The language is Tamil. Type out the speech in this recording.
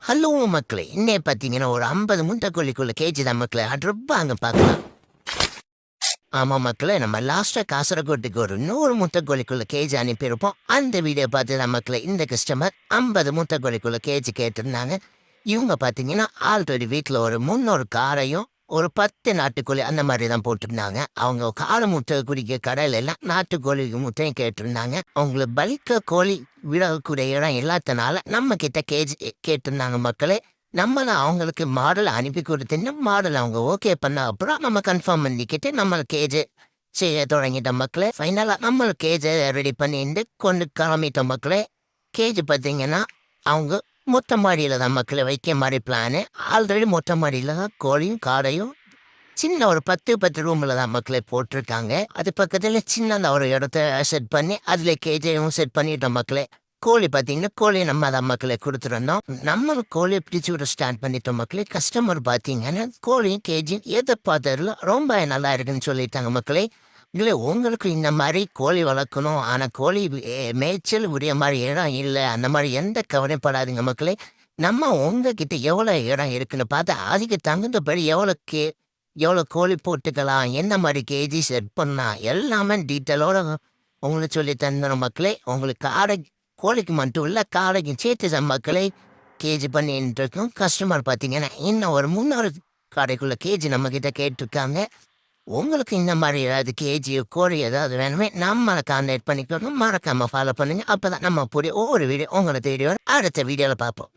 ஹலோ மக்களே! இன்னைய பார்த்தீங்கன்னா, ஒரு 50 முட்டைக்கோழிக்குள்ள கேஜி தான் மக்களே. அங்க பார்க்கலாம். ஆமா மக்களே, நம்ம லாஸ்ட்டா காசரகோட்டுக்கு ஒரு 100 முட்டைக்கோழிக்குள்ள கேஜி அனுப்பியிருப்போம். அந்த வீடியோ பார்த்து தான் மக்களே இந்த கஸ்டமர் 50 முட்டைக்கோழிக்குள்ள கேஜி கேட்டிருந்தாங்க. இவங்க பார்த்தீங்கன்னா, ஆல்ரெடி வீட்ல ஒரு 300 காடையும், ஒரு 10 நாட்டுக்கோழி அந்த மாரி தான் போட்டிருந்தாங்க. அவங்க காடை முட்டை குடிக்க கடையில எல்லாம் நாட்டுக்கோழி முட்டையும் கேட்டிருந்தாங்க. அவங்களுக்கு பல்க்கா கோழி விடக்கூடிய இடம் இல்லாதனால நம்ம கிட்ட கேஜி கேட்டிருந்தாங்க மக்களே. நம்மள அவங்களுக்கு மாடல் அனுப்பி குடுத்துன்னு, மாடல் அவங்க ஓகே பண்ண அப்புறம் நம்ம கன்ஃபார்ம் பண்ணிக்கிட்டு நம்ம கேஜ் செய்ய தொடங்கிட்டோம் மக்களே. ஃபைனலா நம்ம கேஜ ரெடி பண்ணிட்டு கொண்டு கிளம்பிட்டோம் மக்களே. கேஜ் பார்த்தீங்கன்னா, அவங்க மொட்டை மாடியில தான் மக்களே வைக்க மாரி பிளானு. ஆல்ரெடி மொட்டை மாடியில தான் கோழியும், காடையும் சின்ன ஒரு 10 ரூம்ல தான் மக்களே போட்டிருக்காங்க. அது பக்கத்துல சின்னதா ஒரு இடத்த செட் பண்ணி, அதுல கேஜையும் செட் பண்ணிட்டோம் மக்களே. கோழி பார்த்தீங்கன்னா, கோழி நம்ம தான் மக்களே குடுத்துருந்தோம். நம்ம கோழிய பிடிச்சு விட ஸ்டார்ட் பண்ணிட்டோம் மக்களே. கஸ்டமர் பார்த்தீங்கன்னா, கோழியும் கேஜியும் எத பார்த்தாலும் ரொம்ப நல்லா இருக்குன்னு சொல்லிட்டாங்க மக்களே. இல்ல உங்களுக்கு இந்த மாரி கோழி வளர்க்கணும். ஆனா கோழி மேய்ச்சல் உரிய மாரி இடம் இல்ல. அந்த மாரி எந்த கவலைப்படாதீங்க மக்களே. நம்ம உங்ககிட்ட எவ்வளோ இடம் இருக்குன்னு பார்த்து, அதுக்கு தகுந்தபடி எவ்வளோ கோழி போட்டுக்கலாம், என்ன மாரி கேஜி செட் பண்ணலாம், எல்லாமே டீட்டெயிலோட உங்களுக்கு சொல்லி தந்துடும் மக்களே. உங்களுக்கு கோழிக்கு மட்டும் இல்ல, காடைக்கும் சேர்த்து தான் மக்களே கேஜி பண்ணிட்டு இருக்கோம். கஸ்டமர் பார்த்தீங்கன்னா, இன்னும் ஒரு 300 கடைக்குள்ள கேஜி நம்மகிட்ட கேட்டிருக்காங்க. உங்களுக்கு இந்த மாரி ஏதாவது கேஜி, கோழி ஏதாவது வேணுமே நம்மள கான்டாக்ட் பண்ணிக்கோங்க. மறக்காம ஃபாலோ பண்ணுங்க. அப்பதான் நம்ம ஒவ்வொரு வீடியோ உங்கள தேடி வரும். அடுத்த வீடியோல பார்ப்போம்.